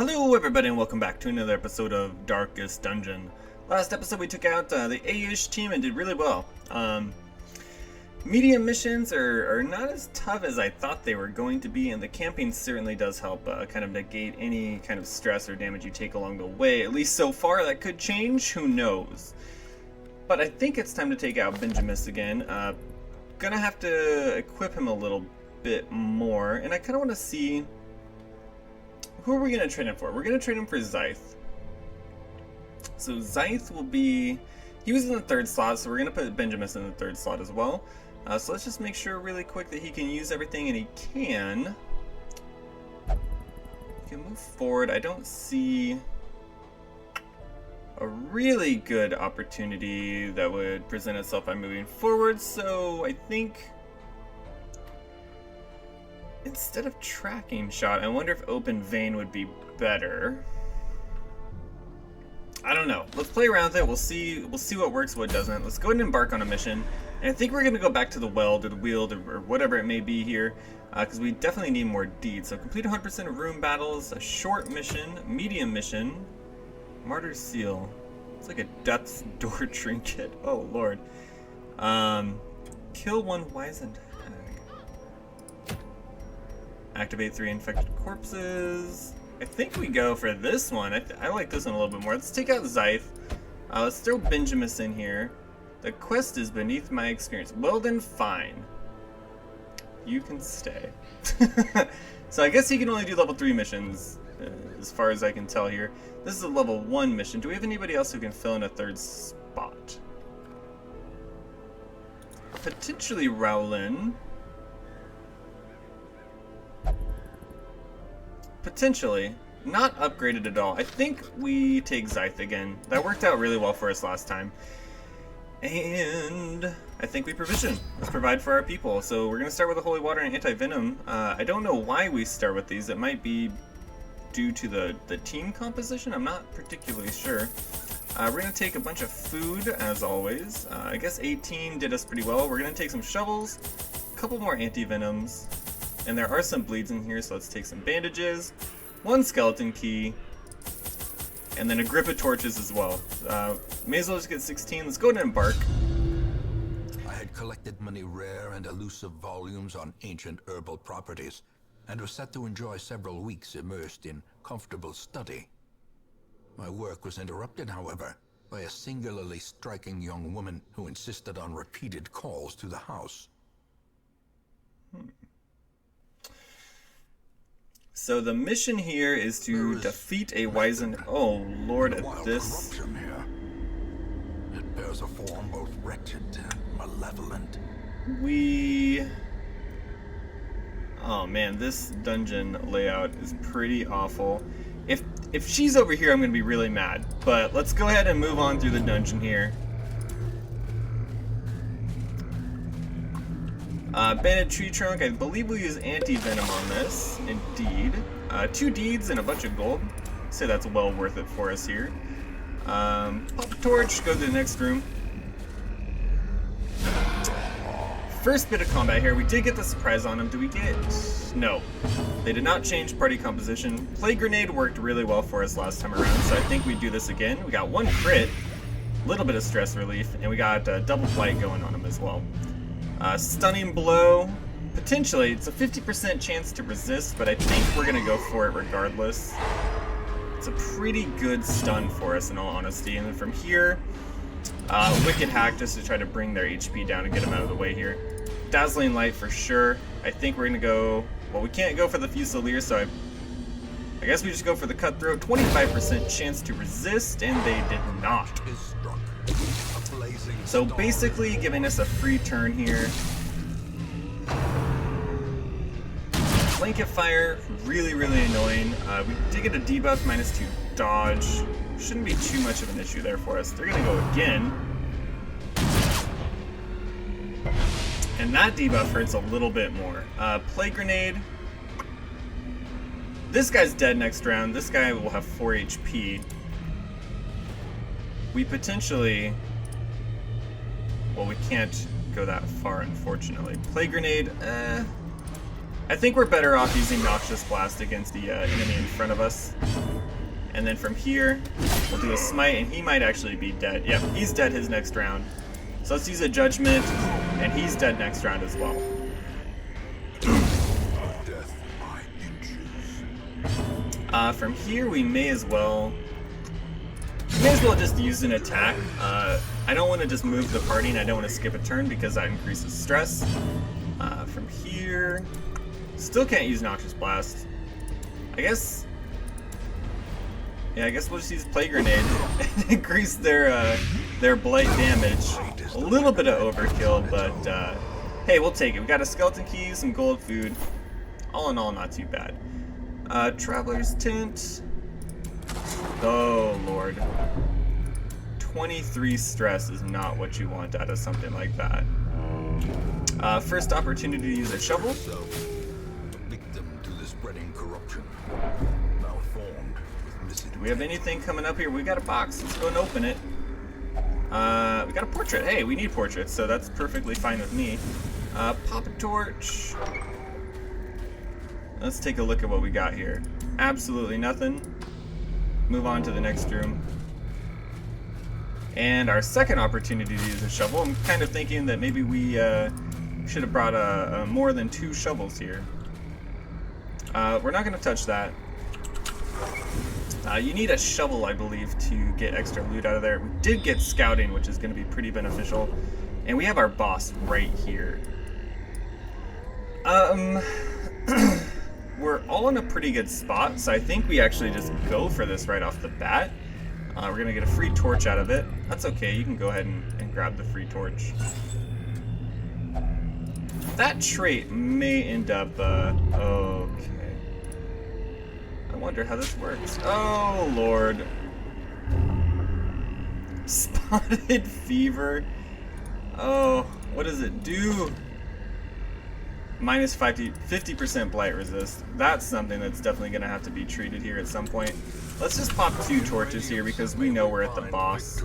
Hello everybody and welcome back to another episode of Darkest Dungeon. Last episode we took out the A-ish team and did really well. Medium missions are not as tough as I thought they were going to be, and the camping certainly does help kind of negate any kind of stress or damage you take along the way. At least so far. That could change, who knows. But I think it's time to take out Benjamin again. Gonna have to equip him a little bit more, and I kind of want to see... Who are we going to trade him for? We're going to trade him for Zythe. So Zythe will be... He was in the third slot, so we're going to put Benjamin in the third slot as well. So let's just make sure really quick that he can use everything, and he can. He can move forward. I don't see a really good opportunity that would present itself by moving forward, so I think... Instead of tracking shot, I wonder if open vein would be better. I don't know. Let's play around with it. We'll see what works, what doesn't. Let's go ahead and embark on a mission. And I think we're going to go back to the weld or the wheel or whatever it may be here, because we definitely need more deeds. So complete 100% of room battles, a short mission, medium mission, martyr seal. It's like a death's door trinket. Oh lord. Kill one wizened. Activate 3 infected corpses. I think we go for this one. I like this one a little bit more. Let's take out Zythe. Let's throw Benjamin in here. The quest is beneath my experience. Well then, fine. You can stay. So I guess he can only do level 3 missions, as far as I can tell here. This is a level 1 mission. Do we have anybody else who can fill in a third spot? Potentially Rowlin. Potentially. Not upgraded at all. I think we take Zythe again. That worked out really well for us last time. And I think we provision. Let's provide for our people. So we're going to start with the Holy Water and Anti-Venom. I don't know why we start with these. It might be due to the team composition. I'm not particularly sure. We're going to take a bunch of food, as always. I guess 18 did us pretty well. We're going to take some shovels, a couple more Anti-Venoms. And there are some bleeds in here, so let's take some bandages, 1 skeleton key, and then a grip of torches as well. May as well just get 16. Let's go ahead and embark. I had collected many rare and elusive volumes on ancient herbal properties, and was set to enjoy several weeks immersed in comfortable study. My work was interrupted, however, by a singularly striking young woman who insisted on repeated calls to the house. So the mission here is to defeat a wizened... Oh, Lord, at this... Here. It bears a form both wretched and malevolent. Oh man, this dungeon layout is pretty awful. If she's over here, I'm going to be really mad. But let's go ahead and move on through the dungeon here. Banded tree trunk, I believe we use anti-venom on this, indeed. 2 deeds and a bunch of gold. I'd say that's well worth it for us here. Pop a torch, go to the next room. First bit of combat here, we did get the surprise on him. Do we get... No. They did not change party composition. Plague grenade worked really well for us last time around, so I think we do this again. We got 1 crit, a little bit of stress relief, and we got double blight going on him as well. Stunning blow, potentially, it's a 50% chance to resist, but I think we're going to go for it regardless. It's a pretty good stun for us in all honesty, and then from here, Wicked Hack just to try to bring their HP down and get them out of the way here. Dazzling Light for sure. I think we're going to go, well we can't go for the Fusilier, so I guess we just go for the Cutthroat. 25% chance to resist, and they did not. So basically giving us a free turn here. Blanket fire, really annoying. We did get a debuff, -2 dodge. Shouldn't be too much of an issue there for us. They're gonna go again. And that debuff hurts a little bit more. Plague grenade. This guy's dead next round. This guy will have 4 HP. We potentially... Well, we can't go that far, unfortunately. Plague grenade, I think we're better off using Noxious Blast against the enemy in front of us. And then from here, we'll do a smite, and he might actually be dead. Yep, he's dead his next round. So let's use a judgment, and he's dead next round as well. From here, we may as well just use an attack. I don't want to just move the party, and I don't want to skip a turn because that increases stress. From here, still can't use Noxious Blast. I guess we'll just use Plague Grenade and increase their blight damage. A little bit of overkill, but hey, we'll take it. We got a skeleton key, some gold food. All in all, not too bad. Traveler's Tent. Oh, Lord. 23 stress is not what you want out of something like that. First opportunity to use a shovel. Victim to the spreading corruption. Malformed with misintent. Do we have anything coming up here? We got a box. Let's go and open it. We got a portrait. Hey, we need portraits, so that's perfectly fine with me. Pop a torch. Let's take a look at what we got here. Absolutely nothing. Move on to the next room. And our second opportunity to use a shovel. I'm kind of thinking that maybe we should have brought more than 2 shovels here. We're not going to touch that. You need a shovel, I believe, to get extra loot out of there. We did get scouting, which is going to be pretty beneficial. And we have our boss right here. We're all in a pretty good spot, so I think we actually just go for this right off the bat. We're going to get a free torch out of it. That's okay, you can go ahead and grab the free torch. That trait may end up, okay. I wonder how this works. Oh, Lord. Spotted fever. Oh, what does it do? Minus 50% blight resist. That's something that's definitely going to have to be treated here at some point. Let's just pop 2 torches here because we know we're at the boss.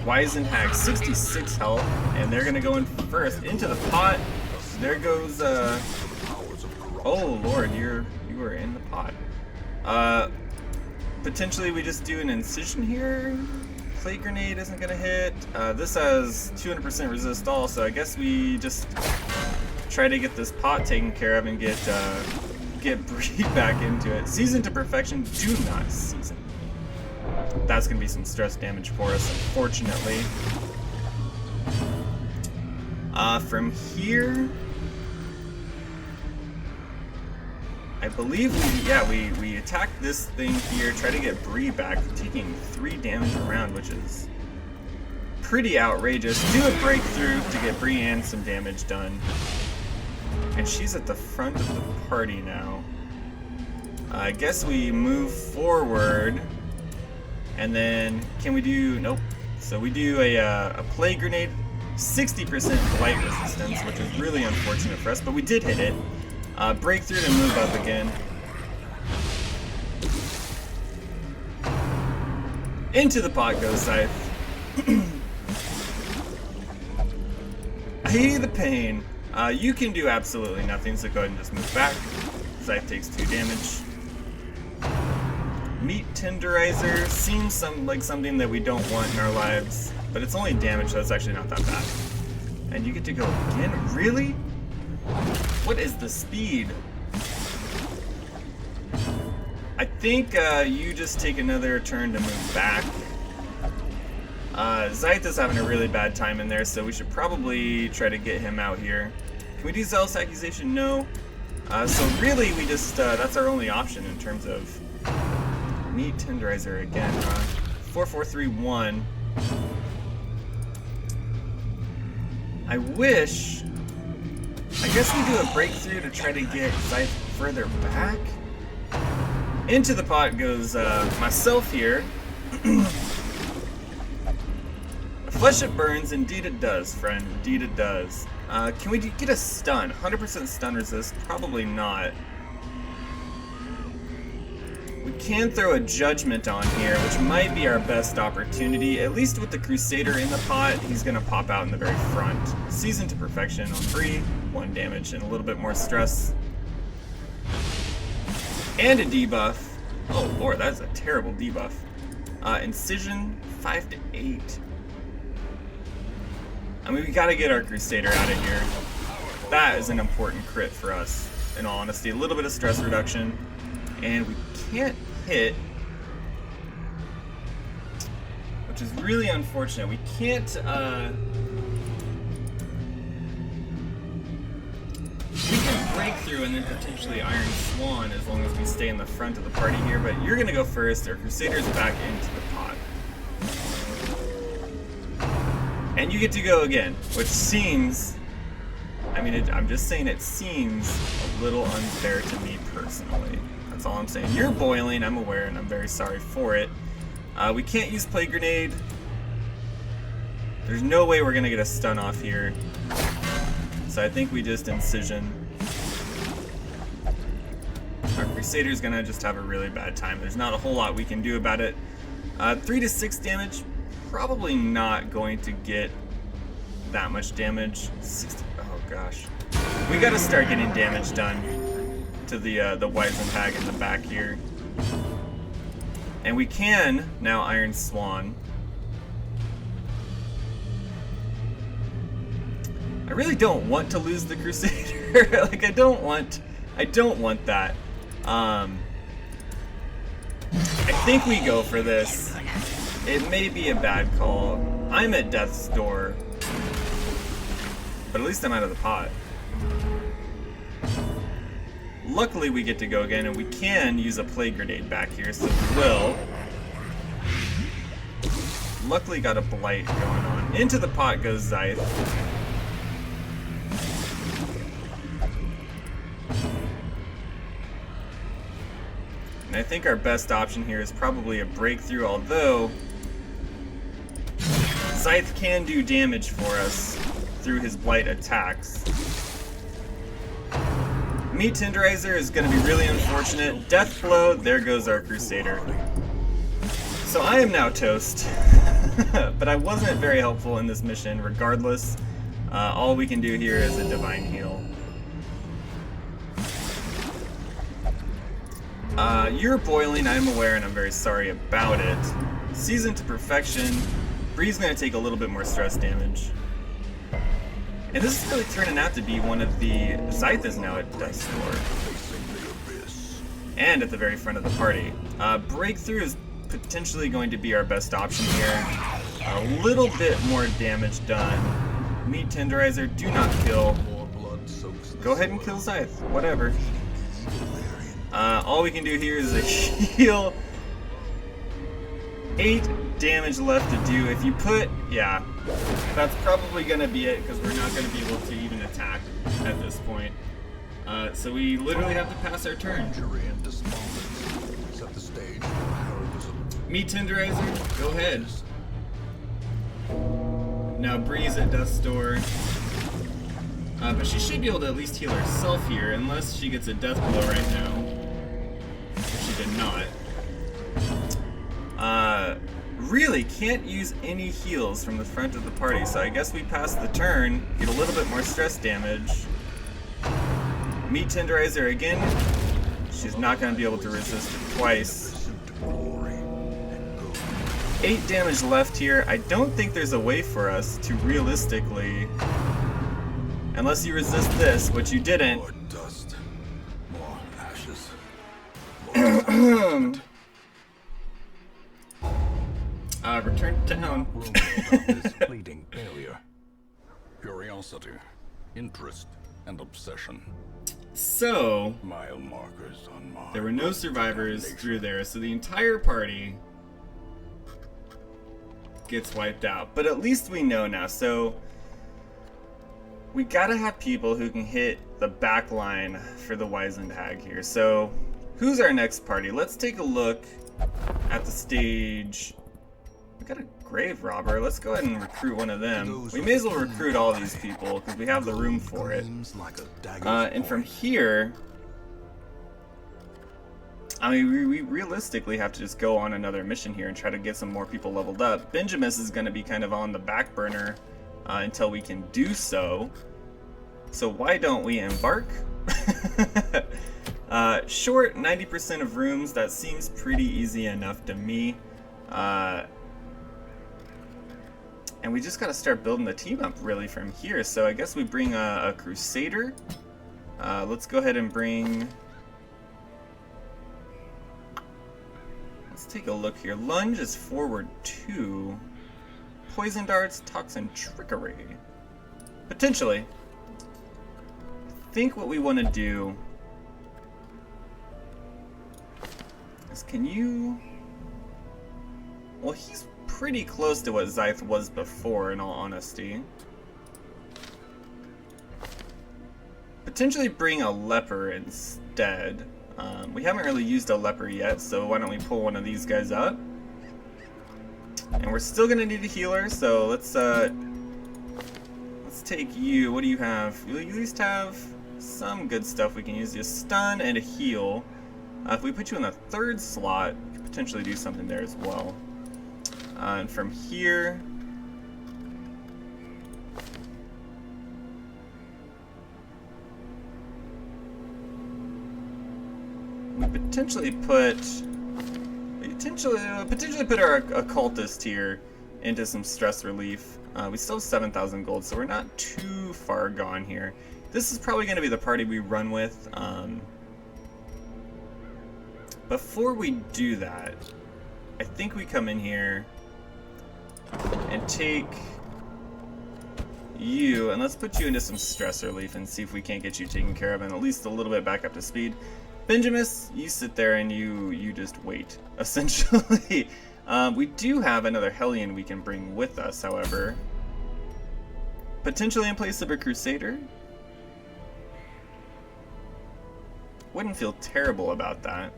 Wizened Hag, 66 health, and they're going to go in first into the pot. There goes, oh Lord, you were in the pot. Potentially we just do an incision here. Plague Grenade isn't going to hit. This has 200% resist all, so I guess we just try to get this pot taken care of and get Breed back into it. Season to perfection, do not season. That's going to be some stress damage for us, unfortunately. From here, I believe we attack this thing here, try to get Bree back, taking 3 damage around, which is pretty outrageous. Do a breakthrough to get Bree and some damage done. And she's at the front of the party now. I guess we move forward, and then can we do, nope. So we do a Plague Grenade, 60% blight resistance, which is really unfortunate for us, but we did hit it. Breakthrough to move up again. Into the pot goes Scythe. I hear the pain. You can do absolutely nothing, so go ahead and just move back. Scythe takes 2 damage. Meat Tenderizer seems like something that we don't want in our lives, but it's only damage, so it's actually not that bad. And you get to go again? Really? What is the speed? I think you just take another turn to move back. Scythe is having a really bad time in there, so we should probably try to get him out here. Can we do Zealous Accusation? No. So really, we just, that's our only option in terms of Meat Tenderizer again. 4431. I wish, I guess we do a breakthrough to try to get Scythe further back. Into the pot goes myself here. Flesh it burns, indeed it does, friend, indeed it does. Can we get a stun? 100% stun resist? Probably not. We can throw a judgment on here, which might be our best opportunity. At least with the Crusader in the pot, he's gonna pop out in the very front. Season to perfection on 3, 1 damage, and a little bit more stress. And a debuff. Oh lord, that's a terrible debuff. Incision 5 to 8. I mean, we gotta get our Crusader out of here. That is an important crit for us, in all honesty. A little bit of stress reduction. And we can't hit, which is really unfortunate. We can't, we can break through and then potentially Iron Swan as long as we stay in the front of the party here, but you're gonna go first. Our Crusader's back into the pot. And you get to go again, which seems, I mean, I'm just saying it seems a little unfair to me personally. That's all I'm saying. You're boiling, I'm aware, and I'm very sorry for it. We can't use Plague Grenade. There's no way we're gonna get a stun off here. So I think we just Incision. Our Crusader's gonna just have a really bad time. There's not a whole lot we can do about it. 3 to 6 damage. Probably not going to get that much damage. 60, oh gosh. We gotta start getting damage done to the Wizened hag in the back here. And we can now Iron Swan. I really don't want to lose the Crusader. Like I don't want that. I think we go for this. It may be a bad call. I'm at death's door. But at least I'm out of the pot. Luckily we get to go again, and we can use a Plague Grenade back here, so we will. Luckily got a Blight going on. Into the pot goes Scythe. And I think our best option here is probably a breakthrough, although Scythe can do damage for us through his Blight attacks. Meat Tenderizer is going to be really unfortunate. Death Blow, there goes our Crusader. So I am now toast. But I wasn't very helpful in this mission regardless. All we can do here is a Divine Heal. You're boiling, I'm aware, and I'm very sorry about it. Seasoned to Perfection. Bree's gonna take a little bit more stress damage. And this is really turning out to be one of the... Scythe is now at Death's Door. And at the very front of the party. Breakthrough is potentially going to be our best option here. A little bit more damage done. Meat Tenderizer, do not kill. Go ahead and kill Scythe, whatever. All we can do here is a heal. 8 damage left to do. If you put, yeah, that's probably gonna be it because we're not gonna be able to even attack at this point. So we literally have to pass our turn. Meat Tenderizer, go ahead. Now Bree's at Death's Door. But she should be able to at least heal herself here, unless she gets a death blow right now. Which she did not. Really can't use any heals from the front of the party, so I guess we pass the turn, get a little bit more stress damage. Meat Tenderizer again. She's not going to be able to resist it twice. 8 damage left here. I don't think there's a way for us to realistically... Unless you resist this, which you didn't. More dust, more ashes, Return to town. this fleeting failure. Curiosity, interest, and obsession. So, Mile markers on Mars. there were no survivors through there, so the entire party gets wiped out. But at least we know now, so we gotta have people who can hit the back line for the Wizened hag here. So, who's our next party? Let's take a look at the stage. We got a grave robber. Let's go ahead and recruit one of them. We may as well recruit all these people because we have the room for it. And from here, I mean, we realistically have to just go on another mission here and try to get some more people leveled up. Benjamis is going to be kind of on the back burner until we can do so. So why don't we embark? Short 90% of rooms, that seems pretty easy enough to me. And we just gotta start building the team up really from here. So I guess we bring a crusader. Let's go ahead and bring... Let's take a look here. Lunge is forward 2. Poison darts, toxin trickery. Potentially. I think what we want to do is, can you... Well, he's pretty close to what Zythe was before, in all honesty. Potentially bring a leper instead. We haven't really used a leper yet, so why don't we pull one of these guys up? And we're still gonna need a healer, so let's take you. What do you have? You at least have some good stuff we can use. A stun and a heal. If we put you in the 3rd slot, we could potentially do something there as well. And from here, we potentially put our occultist here into some stress relief. We still have 7,000 gold, so we're not too far gone here. This is probably going to be the party we run with. Before we do that, I think we come in here and take you, and let's put you into some stress relief and see if we can't get you taken care of and at least a little bit back up to speed. Benjamin, you sit there and you just wait, essentially. We do have another Hellion we can bring with us, however. Potentially in place of a Crusader. Wouldn't feel terrible about that.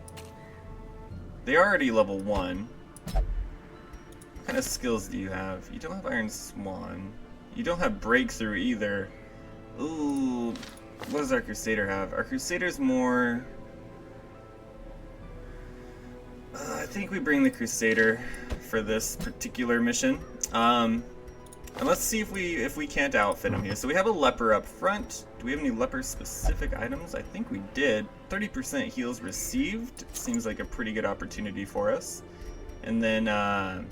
They're already level 1. What kind of skills do you have? You don't have Iron Swan. You don't have Breakthrough either. Ooh, what does our Crusader have? Our Crusader's more... I think we bring the Crusader for this particular mission. And let's see if we can't outfit him here. So we have a leper up front. Do we have any leper specific items? I think we did. 30% heals received. Seems like a pretty good opportunity for us. And then I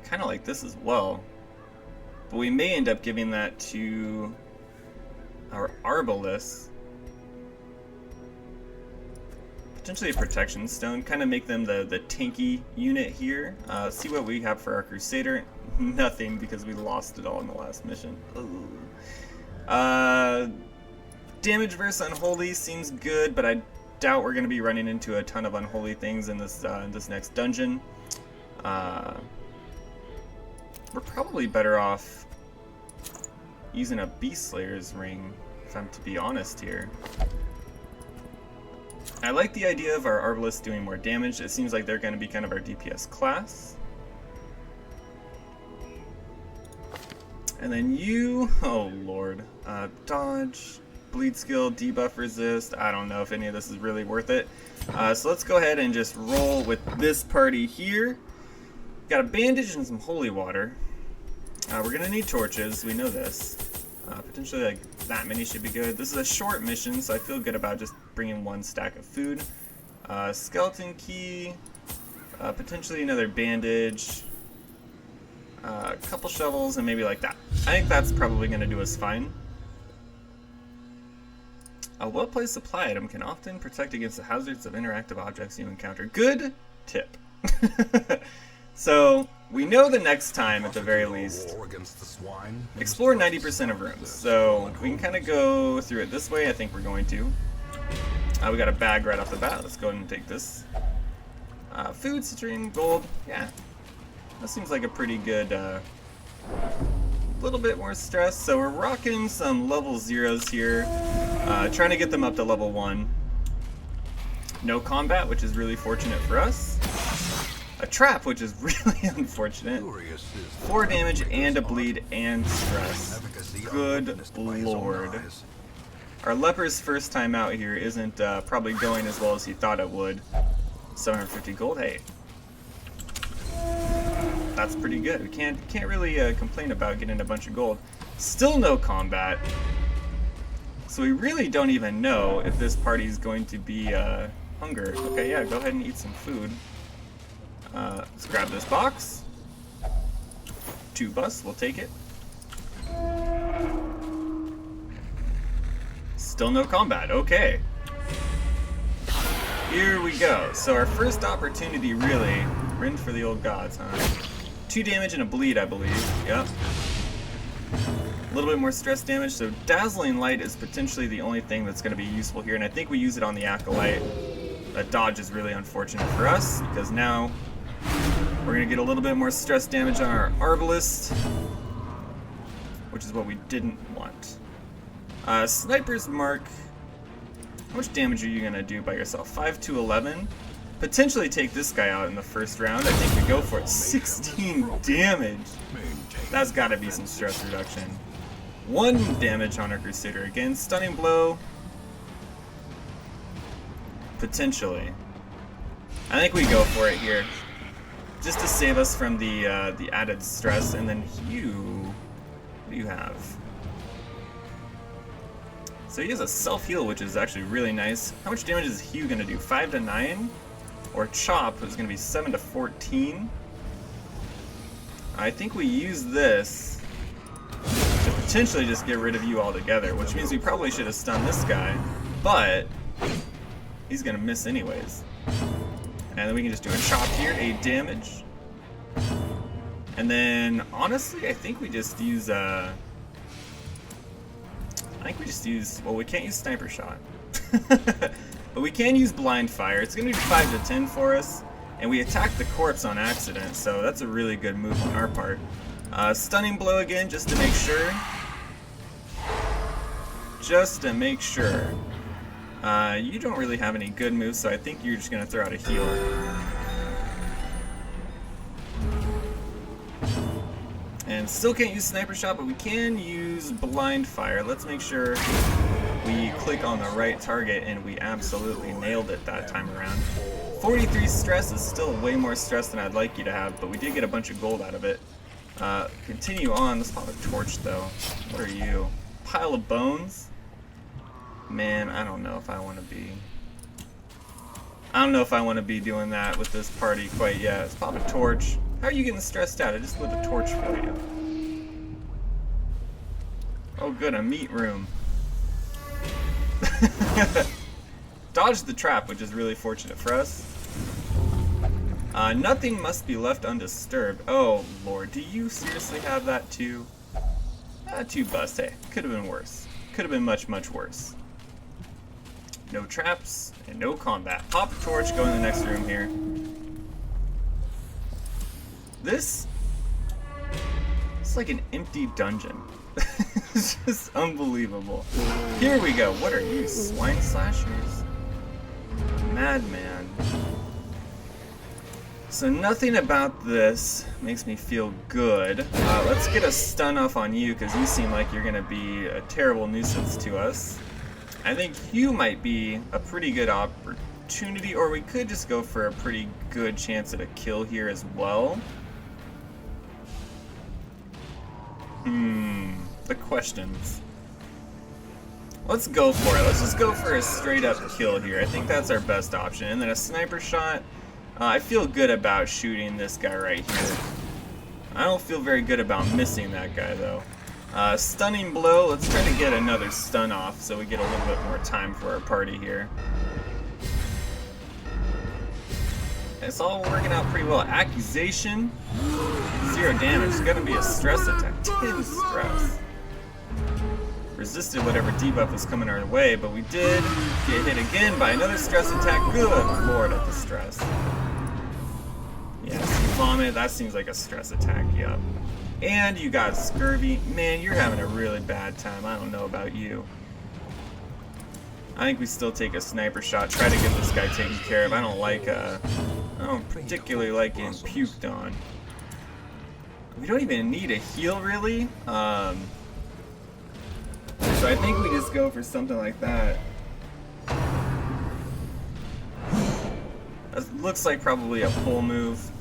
kind of like this as well. But we may end up giving that to our Arbalest. Potentially a protection stone, kind of make them the tanky unit here. See what we have for our Crusader. Nothing, because we lost it all in the last mission. Damage versus Unholy seems good, but I doubt we're going to be running into a ton of unholy things in this next dungeon. We're probably better off using a Beast Slayer's ring, if I'm to be honest here. I like the idea of our Arbalest doing more damage. It seems like they're going to be kind of our DPS class. And then you, oh lord, dodge, bleed skill, debuff resist. I don't know if any of this is really worth it. So let's go ahead and just roll with this party here. Got a bandage and some holy water. We're going to need torches, we know this. Potentially like that many should be good. This is a short mission, so I feel good about just bringing 1 stack of food. Skeleton key, potentially another bandage, a couple shovels, and maybe like that. I think that's probably going to do us fine. A well-placed supply item can often protect against the hazards of interactive objects you encounter. Good tip. So we know the next time, at the very least, explore 90% of rooms. So we can kind of go through it this way. I think we're going to. We got a bag right off the bat. Let's go ahead and take this. Food, citrine, gold. Yeah, that seems like a pretty good. Little bit more stress. So we're rocking some level 0s here, trying to get them up to level 1. No combat, which is really fortunate for us. A trap, which is really unfortunate. 4 damage and a bleed and stress. Good lord. Our leper's first time out here isn't probably going as well as he thought it would. 750 gold, hey. That's pretty good. We can't really complain about getting a bunch of gold. Still no combat. So we really don't even know if this party is going to be hunger. Okay, yeah, go ahead and eat some food. Let's grab this box. 2 bus, we'll take it. Still no combat, okay. Here we go. So our first opportunity, really, rend for the old gods, huh? 2 damage and a bleed, I believe. Yep. A little bit more stress damage, so Dazzling Light is potentially the only thing that's going to be useful here, and I think we use it on the Acolyte. That dodge is really unfortunate for us, because now we're going to get a little bit more stress damage on our Arbalist, which is what we didn't want. Sniper's Mark. How much damage are you going to do by yourself? 5 to 11? Potentially take this guy out in the first round. I think we go for it. 16 damage. That's got to be some stress reduction. 1 damage on our Crusader. Again, Stunning Blow. Potentially. I think we go for it here. Just to save us from the added stress. And then Hugh, what do you have? So he has a self-heal, which is actually really nice. How much damage is Hugh going to do? 5 to 9? Or Chop is going to be 7 to 14? I think we use this to potentially just get rid of you altogether, which means we probably should have stunned this guy, but he's going to miss anyways. And then we can just do a Chop here, 8 damage. And then, honestly, I think we just use, well, we can't use Sniper Shot. But we can use Blind Fire. It's going to do 5 to 10 for us. And we attacked the corpse on accident, so that's a really good move on our part. Stunning Blow again, just to make sure. Just to make sure. You don't really have any good moves, so I think you're just going to throw out a heal. And still can't use Sniper Shot, but we can use Blind Fire. Let's make sure we click on the right target, and we absolutely nailed it that time around. 43 stress is still way more stress than I'd like you to have, but we did get a bunch of gold out of it. Continue on. Let's pop a torch, though. What are you? Pile of bones? Man, I don't know if I want to be... I don't know if I want to be doing that with this party quite yet. Let's pop a torch. How are you getting stressed out? I just lit a torch for you. Oh, good, a meat room. Dodged the trap, which is really fortunate for us. Nothing must be left undisturbed. Oh, Lord, do you seriously have that too? 2 busts, hey. Could have been worse. Could have been much, much worse. No traps and no combat. Pop a torch, go in the next room here. This is like an empty dungeon. It's just unbelievable. Here we go. What are you, swine slashers? Madman. So nothing about this makes me feel good. Let's get a stun off on you, because you seem like you're going to be a terrible nuisance to us. I think you might be a pretty good opportunity, or we could just go for a pretty good chance at a kill here as well. The questions. Let's go for it. Let's just go for a straight up kill here. I think that's our best option. And then a Sniper Shot. I feel good about shooting this guy right here. I don't feel very good about missing that guy though. Stunning Blow. Let's try to get another stun off so we get a little bit more time for our party here. It's all working out pretty well. Accusation. 0 damage. It's gonna be a stress attack. 10 stress. Resisted whatever debuff was coming our way, but we did get hit again by another stress attack. Good lord at the stress. Yes, vomit. That seems like a stress attack, yup. And you got scurvy. Man, you're having a really bad time. I don't know about you. I think we still take a Sniper Shot, try to get this guy taken care of. I don't particularly like getting puked on. We don't even need a heal, really. So I think we just go for something like that. That looks like probably a pull move.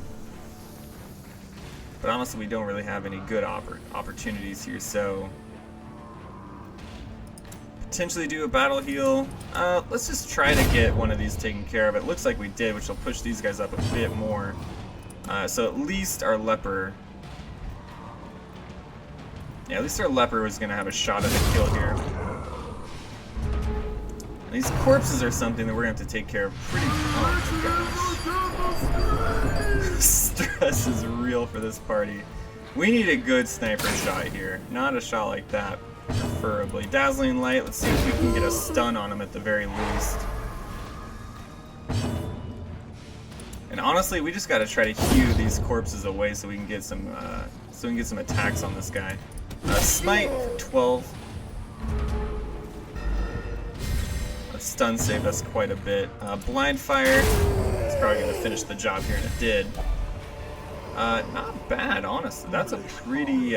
But honestly, we don't really have any good opportunities here, so... potentially do a battle heal. Let's just try to get one of these taken care of. It looks like we did, which will push these guys up a bit more. So at least our leper... Yeah, at least our leper was going to have a shot at a kill here. And these corpses are something that we're going to have to take care of pretty... Oh my gosh. Stress is real for this party. We need a good sniper shot here. Not a shot like that, preferably. Dazzling Light, let's see if we can get a stun on him at the very least. And honestly, we just got to try to hew these corpses away so we can get some attacks on this guy. Smite for 12. That stun saved us quite a bit. Blind Fire. It's probably going to finish the job here, and it did. Not bad, honestly. That's a pretty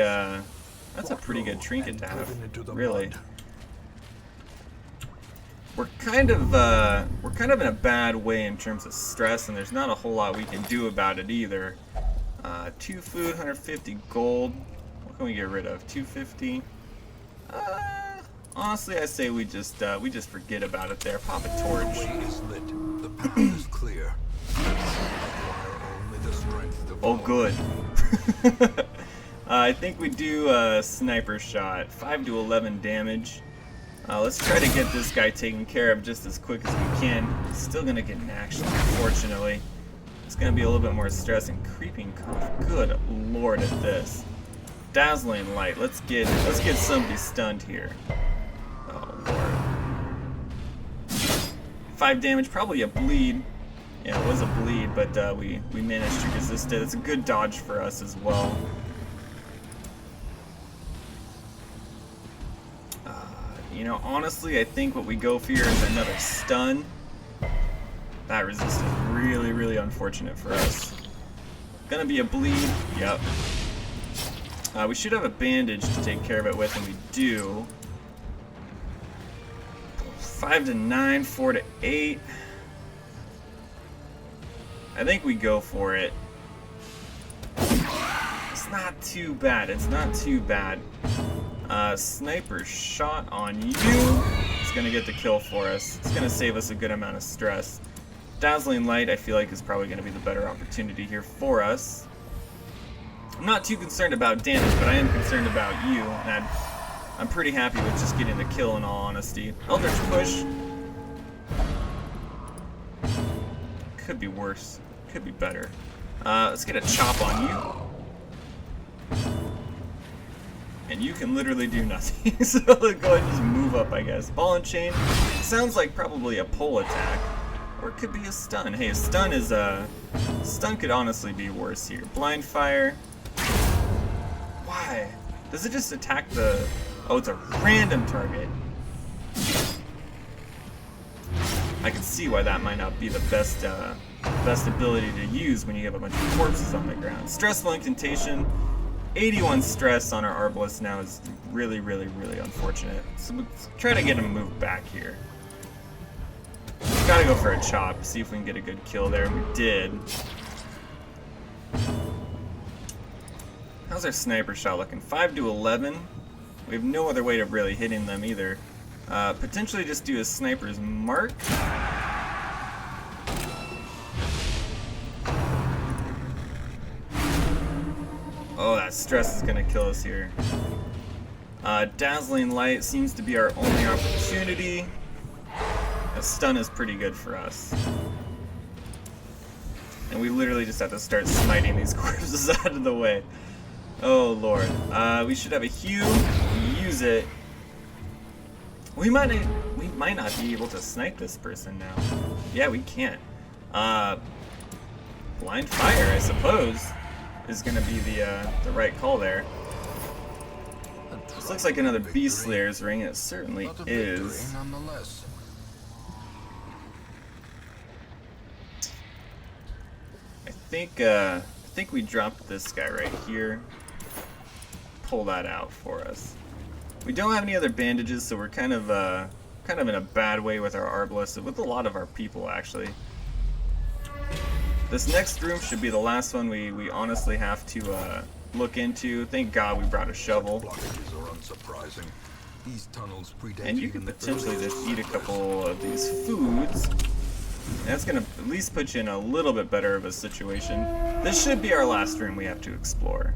good trinket to have, really. We're kind of in a bad way in terms of stress, and there's not a whole lot we can do about it either. 2 food, 150 gold. What can we get rid of? 250. Honestly, I say we just forget about it there. Pop a torch. The way is lit. The path is clear. Only the strength to Oh, follow. good. I think we do a sniper shot. 5 to 11 damage. Let's try to get this guy taken care of just as quick as we can. Still gonna get an action, unfortunately. It's gonna be a little bit more stress and creeping cough. Good lord at this. Dazzling Light. Let's get somebody stunned here. Oh lord. 5 damage, probably a bleed. Yeah, it was a bleed, but we managed to resist it. It's a good dodge for us as well. You know, honestly, I think what we go for here is another stun. That resist is really, really unfortunate for us. Gonna be a bleed. Yep. We should have a bandage to take care of it with, and we do. 5 to 9, 4 to 8. I think we go for it. It's not too bad. It's not too bad. Sniper shot on you. It's gonna get the kill for us. It's gonna save us a good amount of stress. Dazzling Light, I feel like, is probably gonna be the better opportunity here for us. I'm not too concerned about damage, but I am concerned about you, and I'm pretty happy with just getting the kill in all honesty. Eldritch Push. Could be worse. Could be better. Let's get a chop on you. And you can literally do nothing. So go ahead and just move up, I guess. Ball and Chain. Sounds like probably a pull attack. Or it could be a stun. Hey, a stun is stun could honestly be worse here. Blind Fire. Why? Does it just attack the... Oh, it's a random target. I can see why that might not be the best ability to use when you have a bunch of corpses on the ground. Stressful Incantation. 81 stress on our Arbalest now is really, really, really unfortunate. So let's try to get him moved back here. Gotta go for a chop, see if we can get a good kill there. We did. How's our sniper shot looking? 5 to 11. We have no other way of really hitting them either. Potentially just do a sniper's mark. Oh, that stress is gonna kill us here. Dazzling Light seems to be our only opportunity. A stun is pretty good for us. And we literally just have to start smiting these corpses out of the way. Oh lord. We should have a hew. Use it. We might not be able to snipe this person now. Yeah, we can't. Blind Fire, I suppose, is gonna be the right call there. This looks like another Beast Slayer's ring, and it certainly is. Nonetheless. I think we dropped this guy right here. Pull that out for us. We don't have any other bandages, so we're kind of in a bad way with our Arbalest, with a lot of our people actually. This next room should be the last one we honestly have to look into. Thank God we brought a shovel. Blockages are unsurprising. These tunnels predate And you even can the potentially earliest just eat a settlers. couple of these foods. That's gonna at least put you in a little bit better of a situation. This should be our last room we have to explore.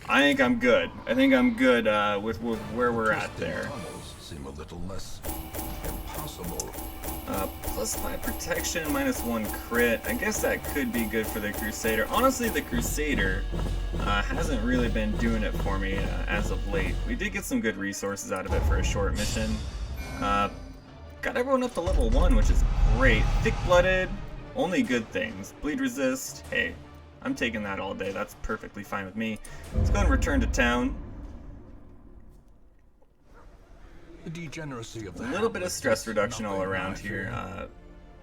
I think I'm good. I think I'm good with where we're at Twisted there. tunnels seem a little less impossible. +5 protection, -1 crit. I guess that could be good for the Crusader. Honestly, the Crusader hasn't really been doing it for me as of late. We did get some good resources out of it for a short mission. Got everyone up to level 1, which is great. Thick-blooded, only good things. Bleed resist, hey, I'm taking that all day. That's perfectly fine with me. Let's go and return to town. The degeneracy of the A little bit of hamlet stress does reduction all nothing, around I here. fear,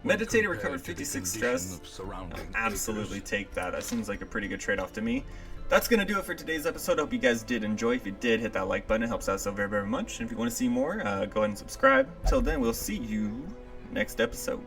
when Meditator compared recovered to the 56 condition stress. of surrounding I'll absolutely acres. take that. That seems like a pretty good trade-off to me. That's going to do it for today's episode. I hope you guys did enjoy. If you did, hit that like button. It helps out so very, very much. And if you want to see more, go ahead and subscribe. Till then, we'll see you next episode.